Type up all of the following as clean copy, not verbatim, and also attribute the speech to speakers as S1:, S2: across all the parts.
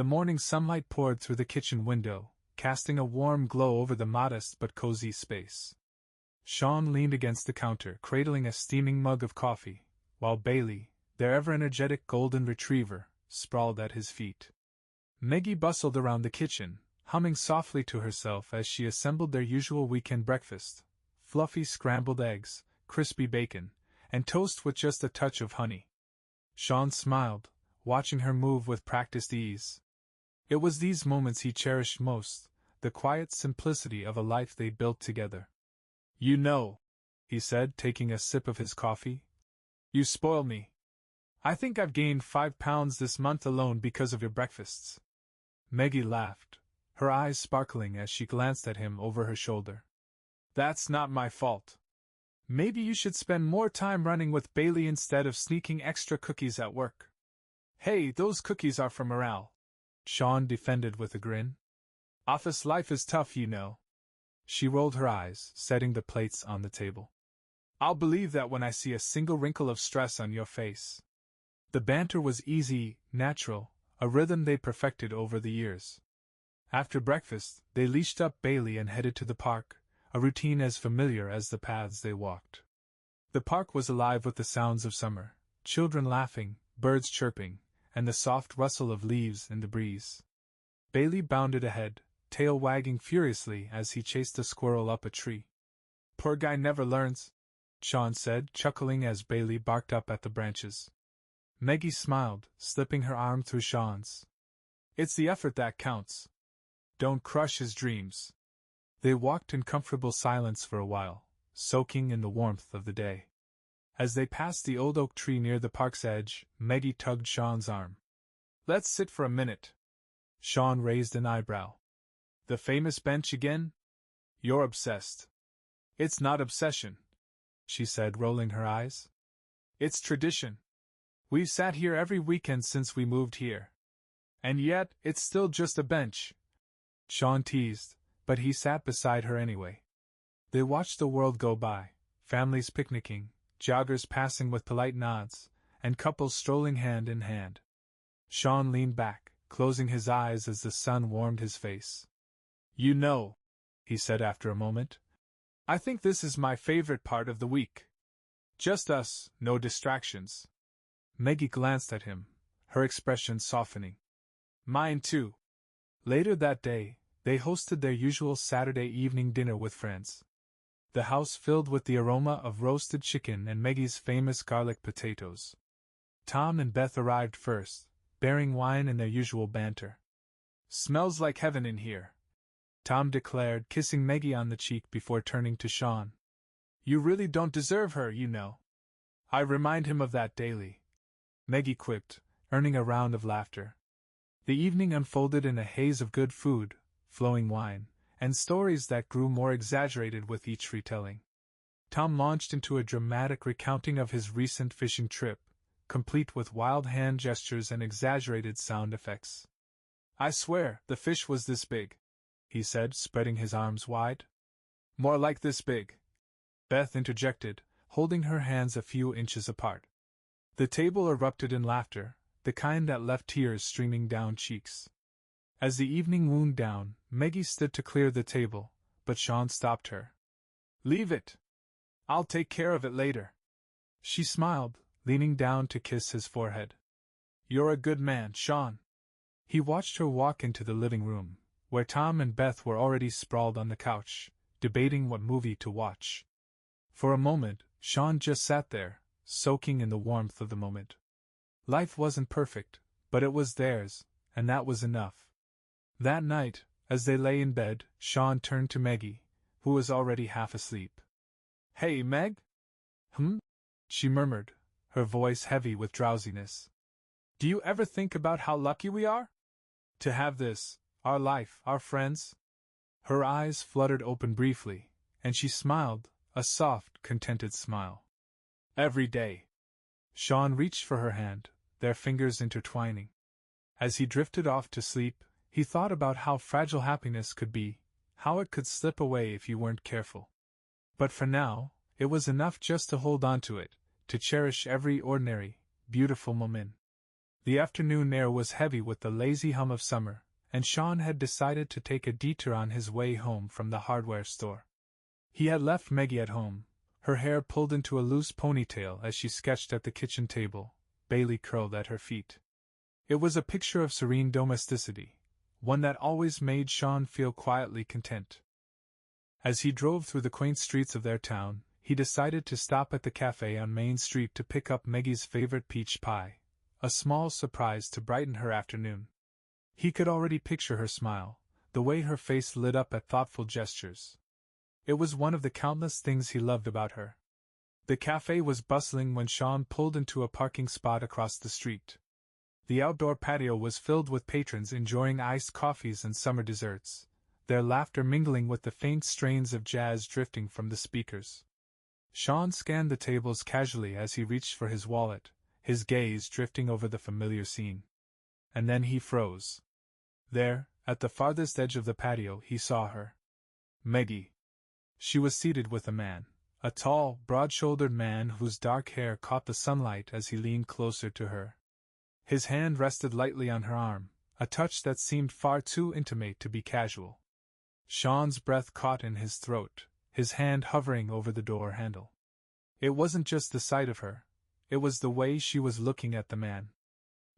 S1: The morning sunlight poured through the kitchen window, casting a warm glow over the modest but cozy space. Sean leaned against the counter, cradling a steaming mug of coffee, while Bailey, their ever-energetic golden retriever, sprawled at his feet. Maggie bustled around the kitchen, humming softly to herself as she assembled their usual weekend breakfast: fluffy scrambled eggs, crispy bacon, and toast with just a touch of honey. Sean smiled, watching her move with practiced ease. It was these moments he cherished most, the quiet simplicity of a life they built together. "You know," he said, taking a sip of his coffee, "you spoil me. I think I've gained 5 pounds this month alone because of your breakfasts." Maggie laughed, her eyes sparkling as she glanced at him over her shoulder. "That's not my fault. Maybe you should spend more time running with Bailey instead of sneaking extra cookies at work." "Hey, those cookies are for morale," Sean defended with a grin. "Office life is tough, you know." She rolled her eyes, setting the plates on the table. "I'll believe that when I see a single wrinkle of stress on your face." The banter was easy, natural, a rhythm they perfected over the years. After breakfast, they leashed up Bailey and headed to the park, a routine as familiar as the paths they walked. The park was alive with the sounds of summer, children laughing, birds chirping, and the soft rustle of leaves in the breeze. Bailey bounded ahead, tail wagging furiously as he chased a squirrel up a tree. "Poor guy never learns," Sean said, chuckling as Bailey barked up at the branches. Maggie smiled, slipping her arm through Sean's. "It's the effort that counts. Don't crush his dreams." They walked in comfortable silence for a while, soaking in the warmth of the day. As they passed the old oak tree near the park's edge, Maggie tugged Sean's arm. "Let's sit for a minute." Sean raised an eyebrow. "The famous bench again? You're obsessed." "It's not obsession," she said, rolling her eyes. "It's tradition. We've sat here every weekend since we moved here. And yet, it's still just a bench." Sean teased, but he sat beside her anyway. They watched the world go by, families picnicking, joggers passing with polite nods, and couples strolling hand in hand. Sean leaned back, closing his eyes as the sun warmed his face. "You know," he said after a moment, "I think this is my favorite part of the week. Just us, no distractions." Maggie glanced at him, her expression softening. "Mine too." Later that day, they hosted their usual Saturday evening dinner with friends. The house filled with the aroma of roasted chicken and Maggie's famous garlic potatoes. Tom and Beth arrived first, bearing wine and their usual banter. "Smells like heaven in here," Tom declared, kissing Maggie on the cheek before turning to Sean. "You really don't deserve her, you know." "I remind him of that daily," Maggie quipped, earning a round of laughter. The evening unfolded in a haze of good food, flowing wine, and stories that grew more exaggerated with each retelling. Tom launched into a dramatic recounting of his recent fishing trip, complete with wild hand gestures and exaggerated sound effects. "I swear, the fish was this big," he said, spreading his arms wide. "More like this big," Beth interjected, holding her hands a few inches apart. The table erupted in laughter, the kind that left tears streaming down cheeks. As the evening wound down, Maggie stood to clear the table, but Sean stopped her. "Leave it. I'll take care of it later." She smiled, leaning down to kiss his forehead. "You're a good man, Sean." He watched her walk into the living room, where Tom and Beth were already sprawled on the couch, debating what movie to watch. For a moment, Sean just sat there, soaking in the warmth of the moment. Life wasn't perfect, but it was theirs, and that was enough. That night, as they lay in bed, Sean turned to Maggie, who was already half asleep. "Hey, Meg?" She murmured, her voice heavy with drowsiness. "Do you ever think about how lucky we are? To have this, our life, our friends?" Her eyes fluttered open briefly, and she smiled, a soft, contented smile. "Every day." Sean reached for her hand, their fingers intertwining. As he drifted off to sleep, he thought about how fragile happiness could be, how it could slip away if you weren't careful. But for now, it was enough just to hold on to it, to cherish every ordinary, beautiful moment. The afternoon air was heavy with the lazy hum of summer, and Sean had decided to take a detour on his way home from the hardware store. He had left Maggie at home, her hair pulled into a loose ponytail as she sketched at the kitchen table, Bailey curled at her feet. It was a picture of serene domesticity, one that always made Sean feel quietly content. As he drove through the quaint streets of their town, he decided to stop at the cafe on Main Street to pick up Maggie's favorite peach pie, a small surprise to brighten her afternoon. He could already picture her smile, the way her face lit up at thoughtful gestures. It was one of the countless things he loved about her. The cafe was bustling when Sean pulled into a parking spot across the street. The outdoor patio was filled with patrons enjoying iced coffees and summer desserts, their laughter mingling with the faint strains of jazz drifting from the speakers. Sean scanned the tables casually as he reached for his wallet, his gaze drifting over the familiar scene. And then he froze. There, at the farthest edge of the patio, he saw her. Maggie. She was seated with a man, a tall, broad-shouldered man whose dark hair caught the sunlight as he leaned closer to her. His hand rested lightly on her arm, a touch that seemed far too intimate to be casual. Sean's breath caught in his throat, his hand hovering over the door handle. It wasn't just the sight of her, it was the way she was looking at the man.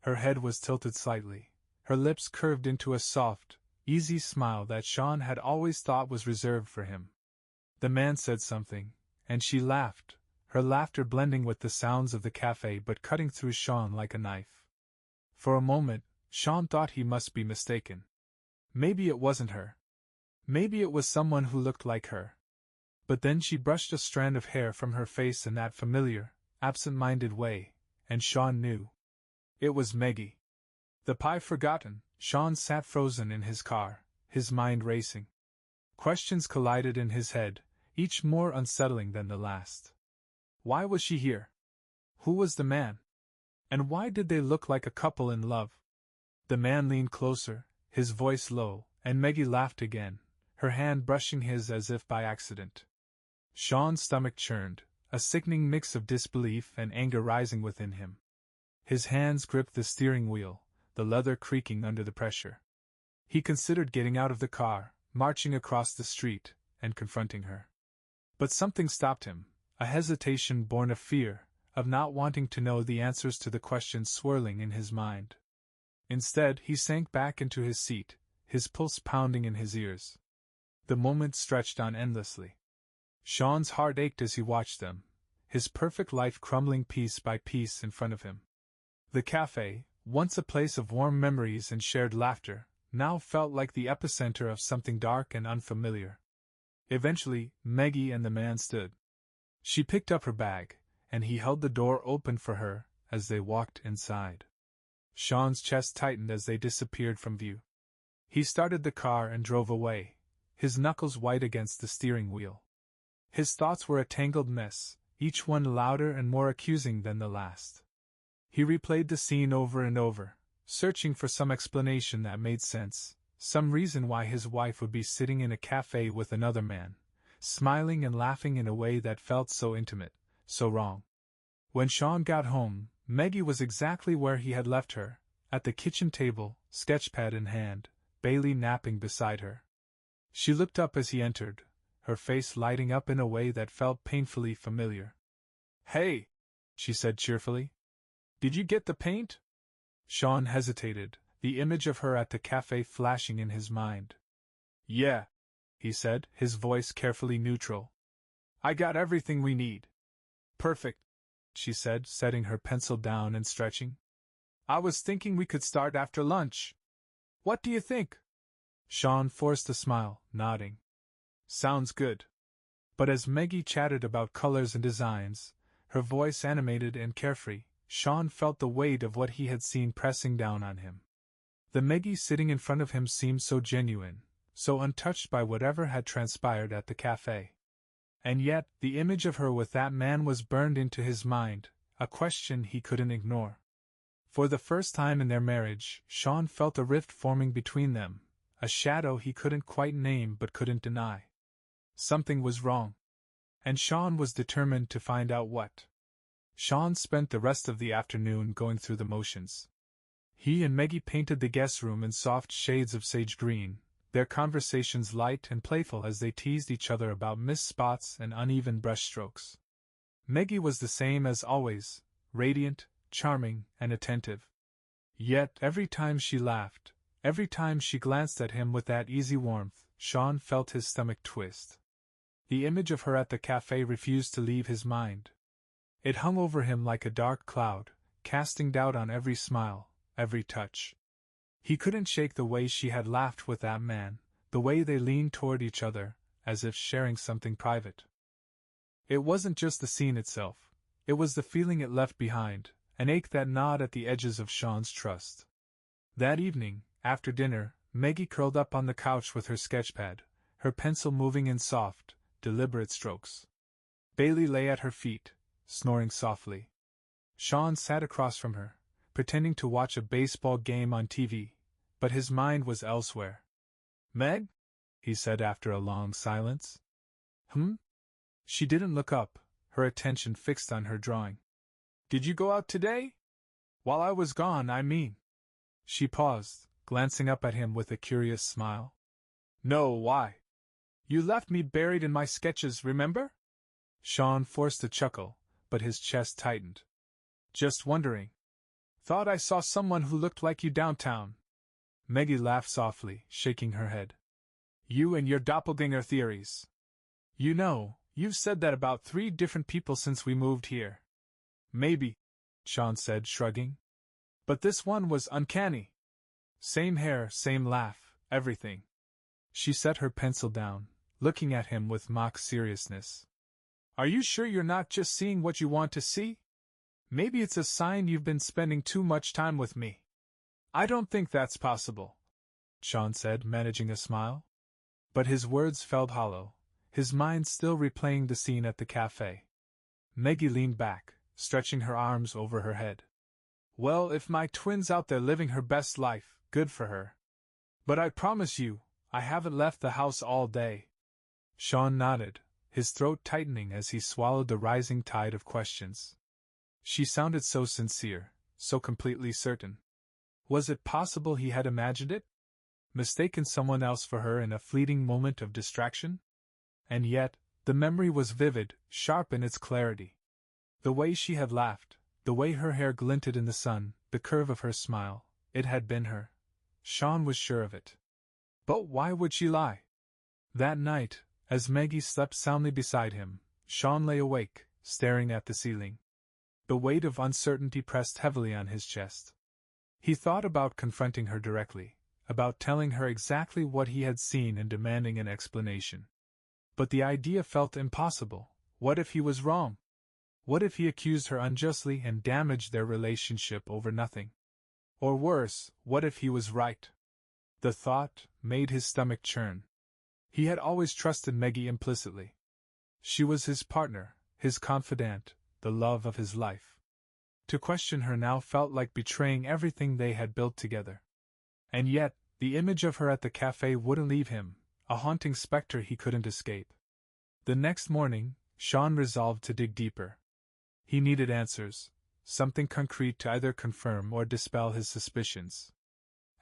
S1: Her head was tilted slightly, her lips curved into a soft, easy smile that Sean had always thought was reserved for him. The man said something, and she laughed, her laughter blending with the sounds of the cafe but cutting through Sean like a knife. For a moment, Sean thought he must be mistaken. Maybe it wasn't her. Maybe it was someone who looked like her. But then she brushed a strand of hair from her face in that familiar, absent-minded way, and Sean knew. It was Maggie. The pie forgotten, Sean sat frozen in his car, his mind racing. Questions collided in his head, each more unsettling than the last. Why was she here? Who was the man? And why did they look like a couple in love? The man leaned closer, his voice low, and Maggie laughed again, her hand brushing his as if by accident. Sean's stomach churned, a sickening mix of disbelief and anger rising within him. His hands gripped the steering wheel, the leather creaking under the pressure. He considered getting out of the car, marching across the street, and confronting her. But something stopped him, a hesitation born of fear, of not wanting to know the answers to the questions swirling in his mind. Instead, he sank back into his seat, his pulse pounding in his ears. The moment stretched on endlessly. Sean's heart ached as he watched them, his perfect life crumbling piece by piece in front of him. The cafe, once a place of warm memories and shared laughter, now felt like the epicenter of something dark and unfamiliar. Eventually, Maggie and the man stood. She picked up her bag, and he held the door open for her as they walked inside. Sean's chest tightened as they disappeared from view. He started the car and drove away, his knuckles white against the steering wheel. His thoughts were a tangled mess, each one louder and more accusing than the last. He replayed the scene over and over, searching for some explanation that made sense, some reason why his wife would be sitting in a cafe with another man, smiling and laughing in a way that felt so intimate, so wrong. When Sean got home, Maggie was exactly where he had left her, at the kitchen table, sketchpad in hand, Bailey napping beside her. She looked up as he entered, her face lighting up in a way that felt painfully familiar. "Hey," she said cheerfully. "Did you get the paint?" Sean hesitated, the image of her at the cafe flashing in his mind. "Yeah," he said, his voice carefully neutral. "I got everything we need." "Perfect," she said, setting her pencil down and stretching. "I was thinking we could start after lunch. What do you think?" Sean forced a smile, nodding. "Sounds good." But as Maggie chatted about colors and designs, her voice animated and carefree, Sean felt the weight of what he had seen pressing down on him. The Maggie sitting in front of him seemed so genuine, so untouched by whatever had transpired at the cafe. And yet, the image of her with that man was burned into his mind, a question he couldn't ignore. For the first time in their marriage, Sean felt a rift forming between them, a shadow he couldn't quite name but couldn't deny. Something was wrong. And Sean was determined to find out what. Sean spent the rest of the afternoon going through the motions. He and Maggie painted the guest room in soft shades of sage green, their conversations light and playful as they teased each other about missed spots and uneven brushstrokes. Maggie was the same as always, radiant, charming, and attentive. Yet every time she laughed, every time she glanced at him with that easy warmth, Sean felt his stomach twist. The image of her at the cafe refused to leave his mind. It hung over him like a dark cloud, casting doubt on every smile, every touch. He couldn't shake the way she had laughed with that man, the way they leaned toward each other, as if sharing something private. It wasn't just the scene itself, it was the feeling it left behind, an ache that gnawed at the edges of Sean's trust. That evening, after dinner, Maggie curled up on the couch with her sketchpad, her pencil moving in soft, deliberate strokes. Bailey lay at her feet, snoring softly. Sean sat across from her, pretending to watch a baseball game on TV, but his mind was elsewhere. "Meg?" he said after a long silence. She didn't look up, her attention fixed on her drawing. "Did you go out today? While I was gone, I mean." She paused, glancing up at him with a curious smile. "No, why? You left me buried in my sketches, remember?" Sean forced a chuckle, but his chest tightened. "Just wondering. Thought I saw someone who looked like you downtown." Maggie laughed softly, shaking her head. "You and your doppelganger theories. You know, you've said that about 3 different people since we moved here." "Maybe," Sean said, shrugging. "But this one was uncanny. Same hair, same laugh, everything." She set her pencil down, looking at him with mock seriousness. "Are you sure you're not just seeing what you want to see? Maybe it's a sign you've been spending too much time with me." "I don't think that's possible," Sean said, managing a smile. But his words felt hollow, his mind still replaying the scene at the cafe. Maggie leaned back, stretching her arms over her head. "Well, if my twin's out there living her best life, good for her. But I promise you, I haven't left the house all day." Sean nodded, his throat tightening as he swallowed the rising tide of questions. She sounded so sincere, so completely certain. Was it possible he had imagined it? Mistaken someone else for her in a fleeting moment of distraction? And yet, the memory was vivid, sharp in its clarity. The way she had laughed, the way her hair glinted in the sun, the curve of her smile, it had been her. Sean was sure of it. But why would she lie? That night, as Maggie slept soundly beside him, Sean lay awake, staring at the ceiling. The weight of uncertainty pressed heavily on his chest. He thought about confronting her directly, about telling her exactly what he had seen and demanding an explanation. But the idea felt impossible. What if he was wrong? What if he accused her unjustly and damaged their relationship over nothing? Or worse, what if he was right? The thought made his stomach churn. He had always trusted Maggie implicitly. She was his partner, his confidant, the love of his life. To question her now felt like betraying everything they had built together. And yet, the image of her at the cafe wouldn't leave him, a haunting specter he couldn't escape. The next morning, Sean resolved to dig deeper. He needed answers, something concrete to either confirm or dispel his suspicions.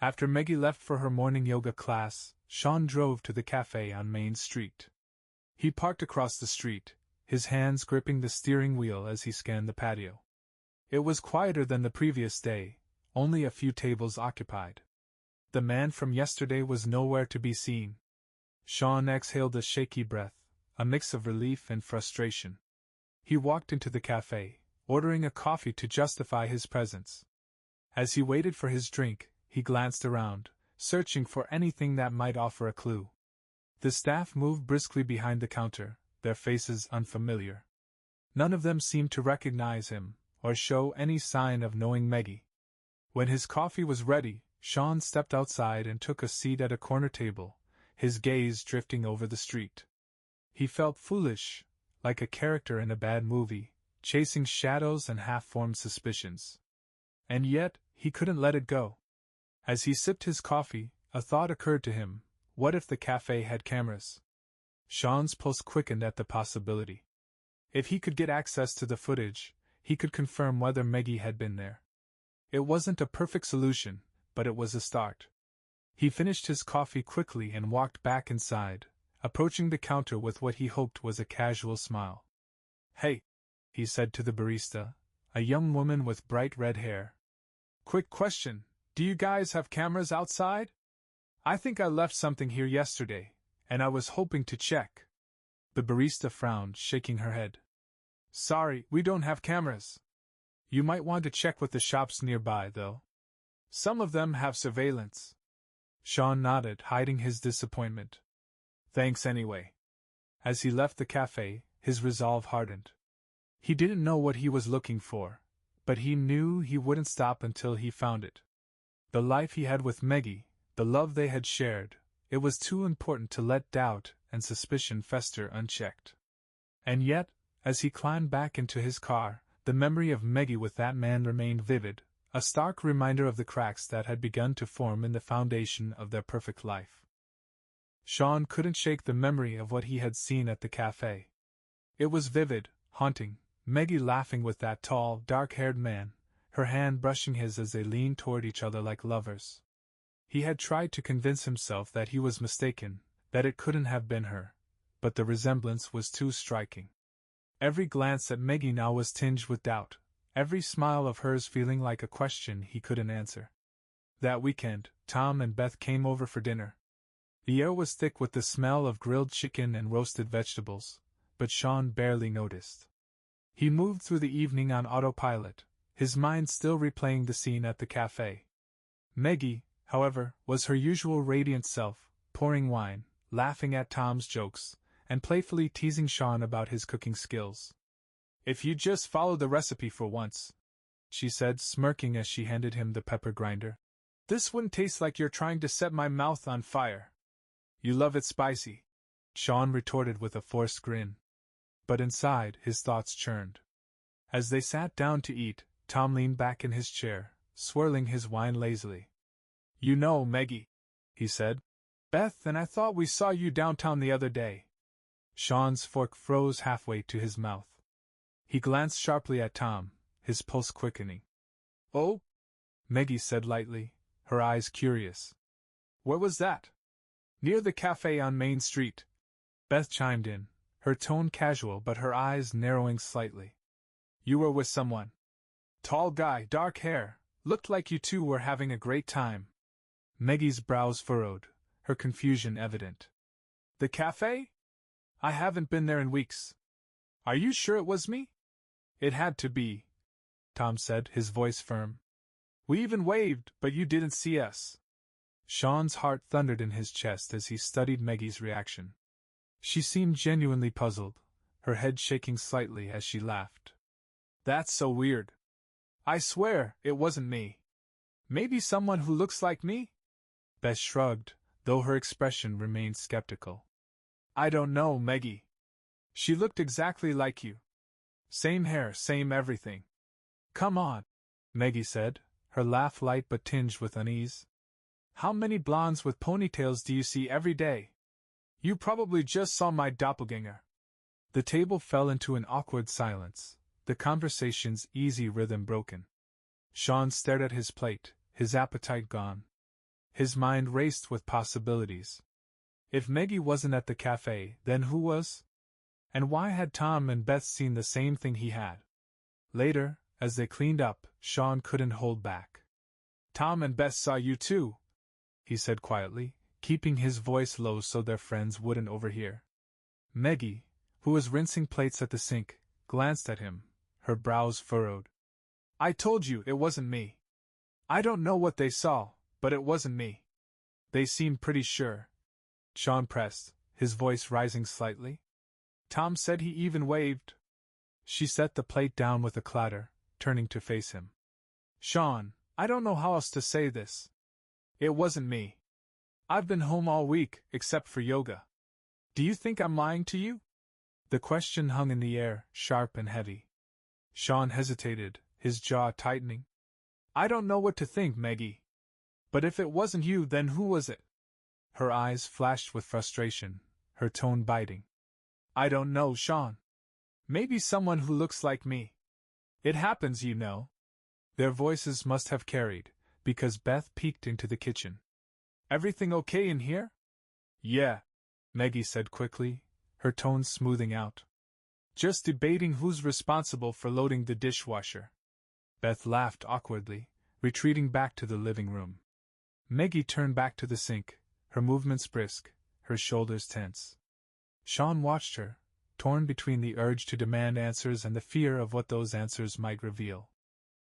S1: After Maggie left for her morning yoga class, Sean drove to the cafe on Main Street. He parked across the street, his hands gripping the steering wheel as he scanned the patio. It was quieter than the previous day, only a few tables occupied. The man from yesterday was nowhere to be seen. Sean exhaled a shaky breath, a mix of relief and frustration. He walked into the cafe, ordering a coffee to justify his presence. As he waited for his drink, he glanced around, searching for anything that might offer a clue. The staff moved briskly behind the counter, their faces unfamiliar. None of them seemed to recognize him, or show any sign of knowing Maggie. When his coffee was ready, Sean stepped outside and took a seat at a corner table, his gaze drifting over the street. He felt foolish, like a character in a bad movie, chasing shadows and half-formed suspicions. And yet, he couldn't let it go. As he sipped his coffee, a thought occurred to him: what if the cafe had cameras? Sean's pulse quickened at the possibility. If he could get access to the footage, he could confirm whether Maggie had been there. It wasn't a perfect solution, but it was a start. He finished his coffee quickly and walked back inside, approaching the counter with what he hoped was a casual smile. "Hey," he said to the barista, a young woman with bright red hair. "Quick question, do you guys have cameras outside? I think I left something here yesterday, and I was hoping to check." The barista frowned, shaking her head. "Sorry, we don't have cameras. You might want to check with the shops nearby, though. Some of them have surveillance." Sean nodded, hiding his disappointment. "Thanks anyway." As he left the cafe, his resolve hardened. He didn't know what he was looking for, but he knew he wouldn't stop until he found it. The life he had with Maggie, the love they had shared, it was too important to let doubt and suspicion fester unchecked. And yet, as he climbed back into his car, the memory of Maggie with that man remained vivid, a stark reminder of the cracks that had begun to form in the foundation of their perfect life. Sean couldn't shake the memory of what he had seen at the cafe. It was vivid, haunting, Maggie laughing with that tall, dark-haired man, her hand brushing his as they leaned toward each other like lovers. He had tried to convince himself that he was mistaken, that it couldn't have been her, but the resemblance was too striking. Every glance at Maggie now was tinged with doubt, every smile of hers feeling like a question he couldn't answer. That weekend, Tom and Beth came over for dinner. The air was thick with the smell of grilled chicken and roasted vegetables, but Sean barely noticed. He moved through the evening on autopilot, his mind still replaying the scene at the cafe. Maggie, however, was her usual radiant self, pouring wine, laughing at Tom's jokes, and playfully teasing Sean about his cooking skills. "If you just follow the recipe for once," she said, smirking as she handed him the pepper grinder, "this wouldn't taste like you're trying to set my mouth on fire." "You love it spicy," Sean retorted with a forced grin. But inside, his thoughts churned. As they sat down to eat, Tom leaned back in his chair, swirling his wine lazily. "You know, Maggie," he said, "Beth and I thought we saw you downtown the other day." Sean's fork froze halfway to his mouth. He glanced sharply at Tom, his pulse quickening. "Oh?" Maggie said lightly, her eyes curious. "Where was that?" "Near the cafe on Main Street," Beth chimed in, her tone casual but her eyes narrowing slightly. "You were with someone. Tall guy, dark hair, looked like you two were having a great time." Maggie's brows furrowed, her confusion evident. "The cafe? I haven't been there in weeks. Are you sure it was me?" "It had to be," Tom said, his voice firm. "We even waved, but you didn't see us." Sean's heart thundered in his chest as he studied Maggie's reaction. She seemed genuinely puzzled, her head shaking slightly as she laughed. "That's so weird. I swear, it wasn't me. Maybe someone who looks like me?" Beth shrugged, though her expression remained skeptical. "I don't know, Maggie. She looked exactly like you. Same hair, same everything." "Come on," Maggie said, her laugh light but tinged with unease. "How many blondes with ponytails do you see every day? You probably just saw my doppelganger." The table fell into an awkward silence, the conversation's easy rhythm broken. Sean stared at his plate, his appetite gone. His mind raced with possibilities. If Maggie wasn't at the cafe, then who was? And why had Tom and Beth seen the same thing he had? Later, as they cleaned up, Sean couldn't hold back. "Tom and Beth saw you too," he said quietly, keeping his voice low so their friends wouldn't overhear. Maggie, who was rinsing plates at the sink, glanced at him, her brows furrowed. "I told you it wasn't me. I don't know what they saw, but it wasn't me." "They seemed pretty sure," Sean pressed, his voice rising slightly. "Tom said he even waved." She set the plate down with a clatter, turning to face him. "Sean, I don't know how else to say this. It wasn't me. I've been home all week, except for yoga. Do you think I'm lying to you?" The question hung in the air, sharp and heavy. Sean hesitated, his jaw tightening. "I don't know what to think, Maggie. But if it wasn't you, then who was it?" Her eyes flashed with frustration, her tone biting. "I don't know, Sean. Maybe someone who looks like me. It happens, you know." Their voices must have carried, because Beth peeked into the kitchen. "Everything okay in here?" "Yeah," Maggie said quickly, her tone smoothing out. "Just debating who's responsible for loading the dishwasher." Beth laughed awkwardly, retreating back to the living room. Maggie turned back to the sink, her movements brisk, her shoulders tense. Sean watched her, torn between the urge to demand answers and the fear of what those answers might reveal.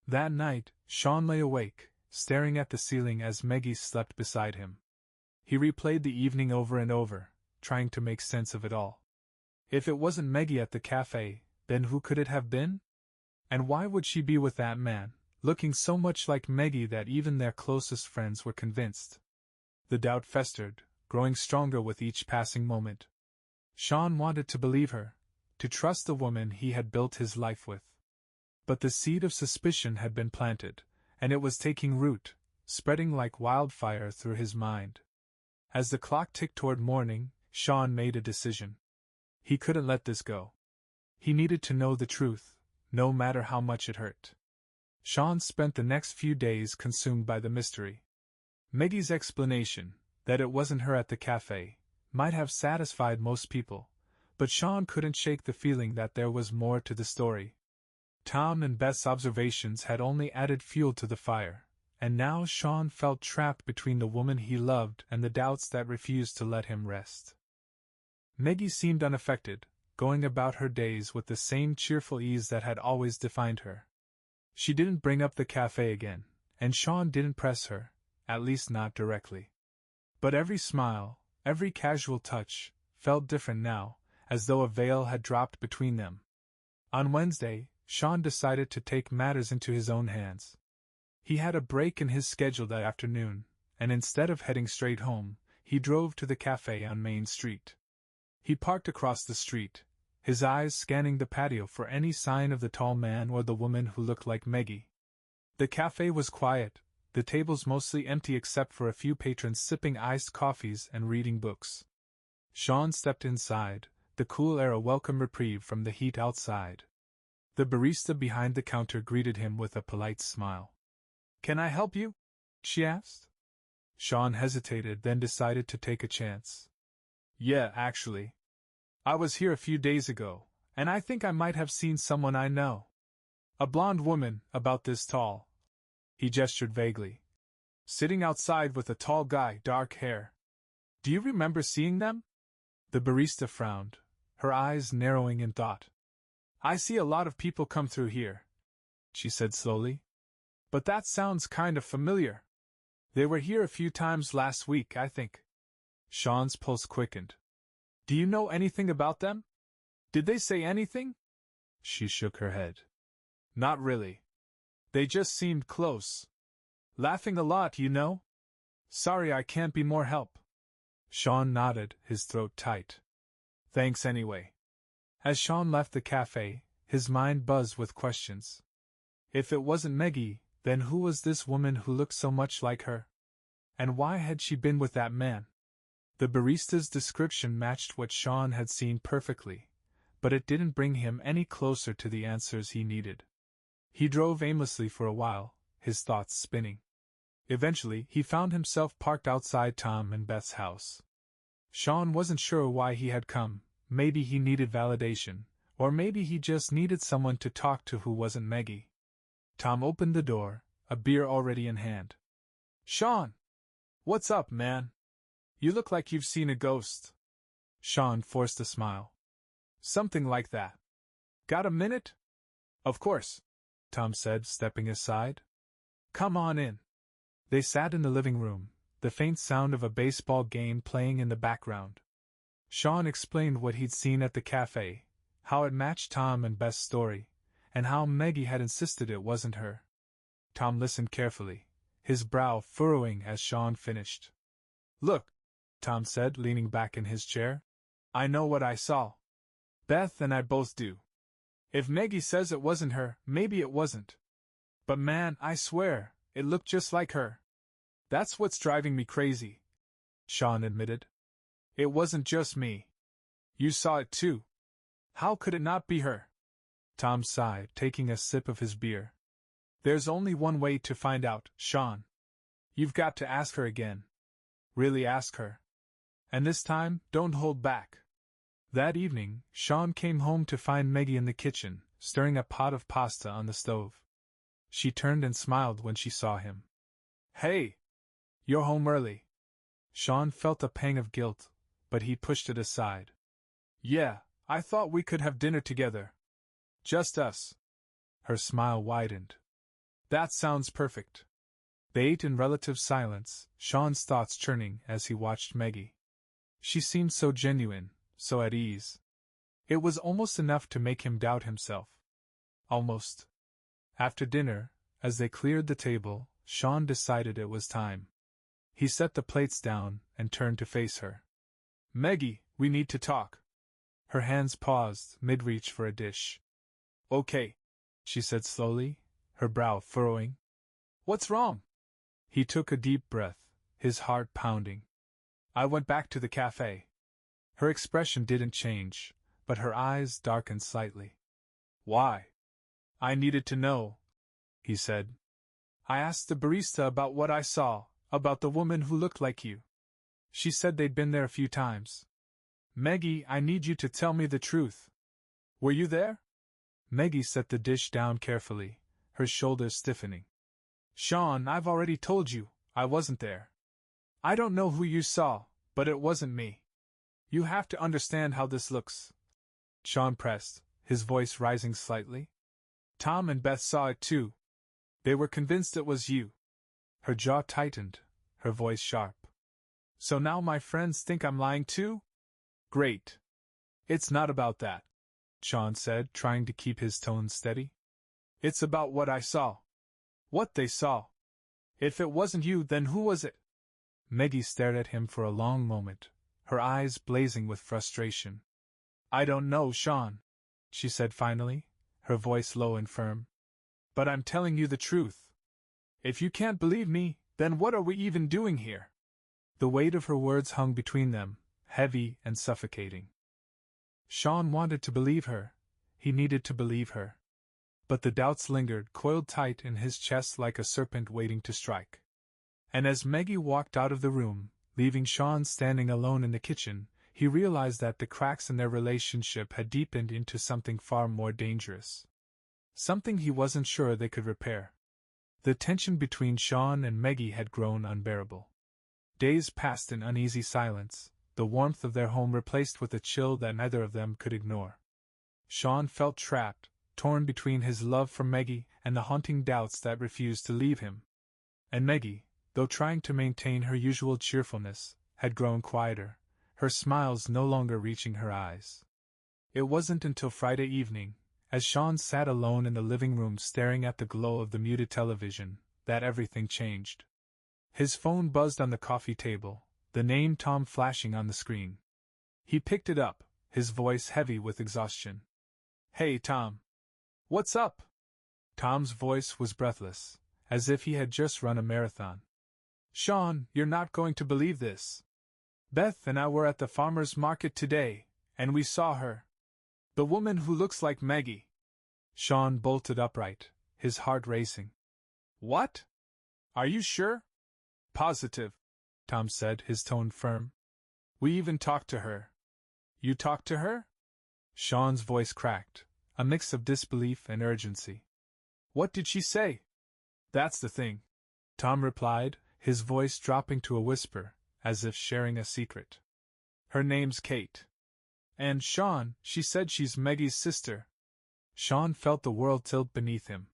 S1: That night, Sean lay awake, staring at the ceiling as Maggie slept beside him. He replayed the evening over and over, trying to make sense of it all. If it wasn't Maggie at the cafe, then who could it have been? And why would she be with that man, looking so much like Maggie that even their closest friends were convinced? The doubt festered, growing stronger with each passing moment. Sean wanted to believe her, to trust the woman he had built his life with. But the seed of suspicion had been planted, and it was taking root, spreading like wildfire through his mind. As the clock ticked toward morning, Sean made a decision. He couldn't let this go. He needed to know the truth, no matter how much it hurt. Sean spent the next few days consumed by the mystery. Maggie's explanation, that it wasn't her at the cafe, might have satisfied most people, but Sean couldn't shake the feeling that there was more to the story. Tom and Beth's observations had only added fuel to the fire, and now Sean felt trapped between the woman he loved and the doubts that refused to let him rest. Maggie seemed unaffected, going about her days with the same cheerful ease that had always defined her. She didn't bring up the cafe again, and Sean didn't press her, at least not directly. But every smile, every casual touch, felt different now, as though a veil had dropped between them. On Wednesday, Sean decided to take matters into his own hands. He had a break in his schedule that afternoon, and instead of heading straight home, he drove to the cafe on Main Street. He parked across the street, his eyes scanning the patio for any sign of the tall man or the woman who looked like Maggie. The cafe was quiet, the tables mostly empty except for a few patrons sipping iced coffees and reading books. Sean stepped inside, the cool air a welcome reprieve from the heat outside. The barista behind the counter greeted him with a polite smile. "Can I help you?" she asked. Sean hesitated, then decided to take a chance. "Yeah, actually. I was here a few days ago, and I think I might have seen someone I know. A blonde woman, about this tall." He gestured vaguely. "Sitting outside with a tall guy, dark hair. Do you remember seeing them?" The barista frowned, her eyes narrowing in thought. "I see a lot of people come through here," she said slowly. "But that sounds kind of familiar. They were here a few times last week, I think." Sean's pulse quickened. "Do you know anything about them? Did they say anything?" She shook her head. "Not really. They just seemed close. Laughing a lot, you know? Sorry I can't be more help." Sean nodded, his throat tight. "Thanks anyway." As Sean left the cafe, his mind buzzed with questions. If it wasn't Maggie, then who was this woman who looked so much like her? And why had she been with that man? The barista's description matched what Sean had seen perfectly, but it didn't bring him any closer to the answers he needed. He drove aimlessly for a while, his thoughts spinning. Eventually, he found himself parked outside Tom and Beth's house. Sean wasn't sure why he had come. Maybe he needed validation, or maybe he just needed someone to talk to who wasn't Maggie. Tom opened the door, a beer already in hand. "Sean! What's up, man? You look like you've seen a ghost." Sean forced a smile. "Something like that. Got a minute?" "Of course," Tom said, stepping aside. "Come on in." They sat in the living room, the faint sound of a baseball game playing in the background. Sean explained what he'd seen at the cafe, how it matched Tom and Beth's story, and how Maggie had insisted it wasn't her. Tom listened carefully, his brow furrowing as Sean finished. "Look," Tom said, leaning back in his chair. "I know what I saw. Beth and I both do. If Maggie says it wasn't her, maybe it wasn't. But man, I swear, it looked just like her. That's what's driving me crazy," Sean admitted. "It wasn't just me. You saw it too. How could it not be her?" Tom sighed, taking a sip of his beer. There's only one way to find out, Sean. You've got to ask her again. Really ask her. And this time, don't hold back. That evening, Sean came home to find Maggie in the kitchen, stirring a pot of pasta on the stove. She turned and smiled when she saw him. Hey! You're home early. Sean felt a pang of guilt, but he pushed it aside. Yeah, I thought we could have dinner together. Just us. Her smile widened. That sounds perfect. They ate in relative silence, Sean's thoughts churning as he watched Maggie. She seemed so genuine, so at ease. It was almost enough to make him doubt himself. Almost. After dinner, as they cleared the table, Sean decided it was time. He set the plates down and turned to face her. Maggie, we need to talk. Her hands paused mid-reach for a dish. Okay, she said slowly, her brow furrowing. What's wrong? He took a deep breath, his heart pounding. I went back to the cafe. Her expression didn't change, but her eyes darkened slightly. Why? I needed to know, he said. I asked the barista about what I saw, about the woman who looked like you. She said they'd been there a few times. Maggie, I need you to tell me the truth. Were you there? Maggie set the dish down carefully, her shoulders stiffening. Sean, I've already told you, I wasn't there. I don't know who you saw, but it wasn't me. You have to understand how this looks. Sean pressed, his voice rising slightly. Tom and Beth saw it too. They were convinced it was you. Her jaw tightened, her voice sharp. So now my friends think I'm lying too? Great. It's not about that, Sean said, trying to keep his tone steady. It's about what I saw. What they saw. If it wasn't you, then who was it? Maggie stared at him for a long moment, her eyes blazing with frustration. I don't know, Sean, she said finally, her voice low and firm. But I'm telling you the truth. If you can't believe me, then what are we even doing here? The weight of her words hung between them, heavy and suffocating. Sean wanted to believe her. He needed to believe her. But the doubts lingered, coiled tight in his chest like a serpent waiting to strike. And as Maggie walked out of the room, leaving Sean standing alone in the kitchen, he realized that the cracks in their relationship had deepened into something far more dangerous. Something he wasn't sure they could repair. The tension between Sean and Maggie had grown unbearable. Days passed in uneasy silence, the warmth of their home replaced with a chill that neither of them could ignore. Sean felt trapped, torn between his love for Maggie and the haunting doubts that refused to leave him. And Maggie, though trying to maintain her usual cheerfulness, had grown quieter, her smiles no longer reaching her eyes. It wasn't until Friday evening, as Sean sat alone in the living room staring at the glow of the muted television, that everything changed. His phone buzzed on the coffee table, the name Tom flashing on the screen. He picked it up, his voice heavy with exhaustion. Hey, Tom. What's up? Tom's voice was breathless, as if he had just run a marathon. Sean, you're not going to believe this. Beth and I were at the farmer's market today, and we saw her. The woman who looks like Maggie. Sean bolted upright, his heart racing. What? Are you sure? Positive, Tom said, his tone firm. We even talked to her. You talked to her? Sean's voice cracked, a mix of disbelief and urgency. What did she say? That's the thing, Tom replied, his voice dropping to a whisper, as if sharing a secret. Her name's Kate. And Sean, she said she's Maggie's sister. Sean felt the world tilt beneath him.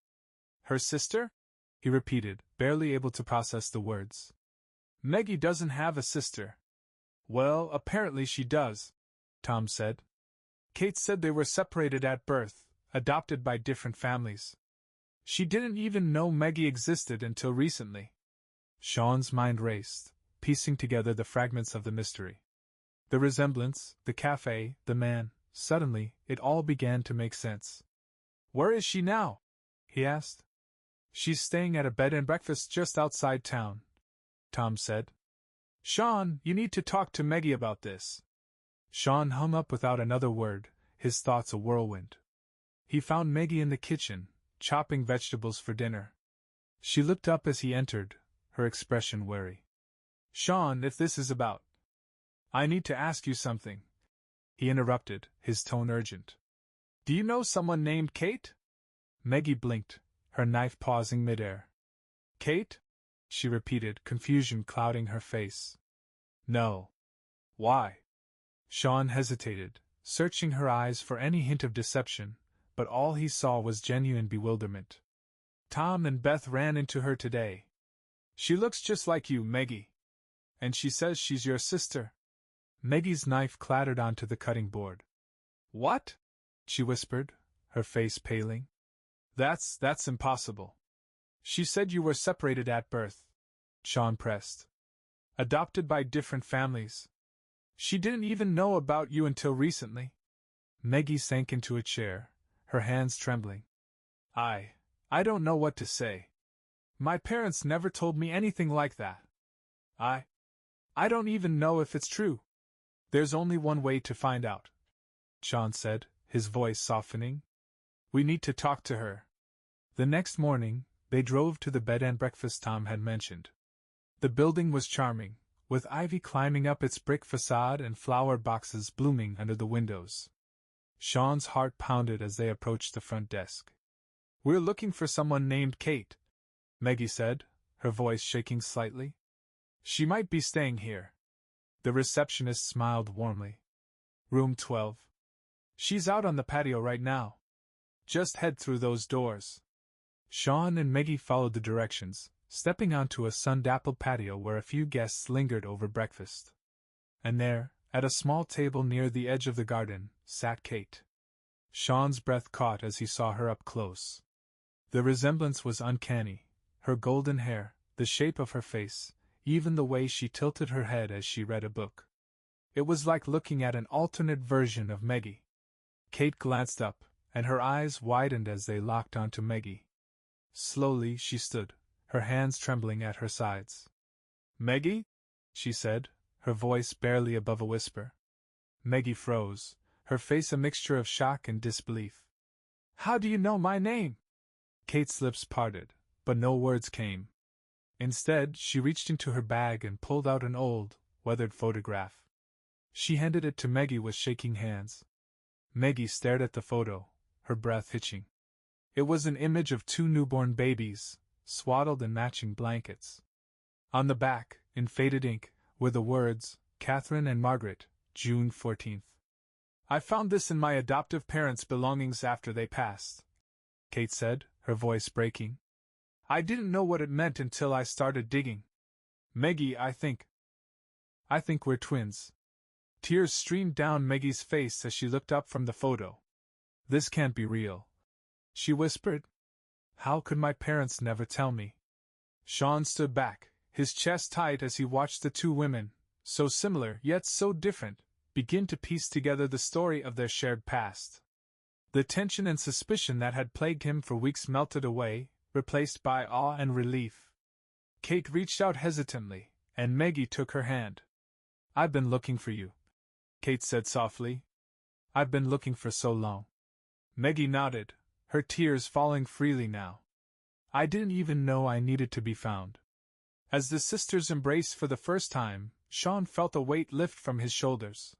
S1: Her sister? He repeated, barely able to process the words. Maggie doesn't have a sister. Well, apparently she does, Tom said. Kate said they were separated at birth, adopted by different families. She didn't even know Maggie existed until recently. Sean's mind raced, piecing together the fragments of the mystery. The resemblance, the cafe, the man, suddenly, it all began to make sense. Where is she now? He asked. She's staying at a bed and breakfast just outside town, Tom said. Sean, you need to talk to Maggie about this. Sean hung up without another word, his thoughts a whirlwind. He found Maggie in the kitchen, chopping vegetables for dinner. She looked up as he entered, her expression wary. Sean, if this is about. I need to ask you something. He interrupted, his tone urgent. Do you know someone named Kate? Maggie blinked, her knife pausing midair. Kate? She repeated, confusion clouding her face. No. Why? Sean hesitated, searching her eyes for any hint of deception, but all he saw was genuine bewilderment. Tom and Beth ran into her today. She looks just like you, Maggie. And she says she's your sister. Maggie's knife clattered onto the cutting board. What? She whispered, her face paling. That's impossible. She said you were separated at birth. Sean pressed. Adopted by different families. She didn't even know about you until recently. Maggie sank into a chair, her hands trembling. I don't know what to say. My parents never told me anything like that. I don't even know if it's true. There's only one way to find out, Sean said, his voice softening. We need to talk to her. The next morning, they drove to the bed and breakfast Tom had mentioned. The building was charming, with ivy climbing up its brick facade and flower boxes blooming under the windows. Sean's heart pounded as they approached the front desk. We're looking for someone named Kate, Maggie said, her voice shaking slightly. She might be staying here. The receptionist smiled warmly. Room 12. She's out on the patio right now. Just head through those doors. Sean and Maggie followed the directions, stepping onto a sun-dappled patio where a few guests lingered over breakfast. And there, at a small table near the edge of the garden, sat Kate. Sean's breath caught as he saw her up close. The resemblance was uncanny, her golden hair, the shape of her face, even the way she tilted her head as she read a book. It was like looking at an alternate version of Maggie. Kate glanced up, and her eyes widened as they locked onto Maggie. Slowly she stood, her hands trembling at her sides. Maggie? She said, her voice barely above a whisper. Maggie froze, her face a mixture of shock and disbelief. How do you know my name? Kate's lips parted, but no words came. Instead, she reached into her bag and pulled out an old, weathered photograph. She handed it to Maggie with shaking hands. Maggie stared at the photo, her breath hitching. It was an image of two newborn babies, swaddled in matching blankets. On the back, in faded ink, were the words, Catherine and Margaret, June 14th. I found this in my adoptive parents' belongings after they passed, Kate said, her voice breaking. I didn't know what it meant until I started digging. Maggie, I think we're twins. Tears streamed down Maggie's face as she looked up from the photo. This can't be real, she whispered. How could my parents never tell me? Sean stood back, his chest tight as he watched the two women, so similar yet so different, begin to piece together the story of their shared past. The tension and suspicion that had plagued him for weeks melted away, replaced by awe and relief. Kate reached out hesitantly, and Maggie took her hand. I've been looking for you, Kate said softly. I've been looking for so long. Maggie nodded, her tears falling freely now. I didn't even know I needed to be found. As the sisters embraced for the first time, Sean felt a weight lift from his shoulders.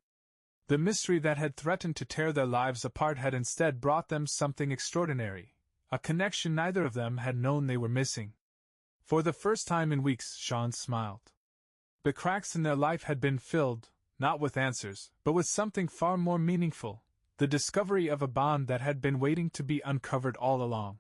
S1: The mystery that had threatened to tear their lives apart had instead brought them something extraordinary, a connection neither of them had known they were missing. For the first time in weeks, Sean smiled. The cracks in their life had been filled, not with answers, but with something far more meaningful, the discovery of a bond that had been waiting to be uncovered all along.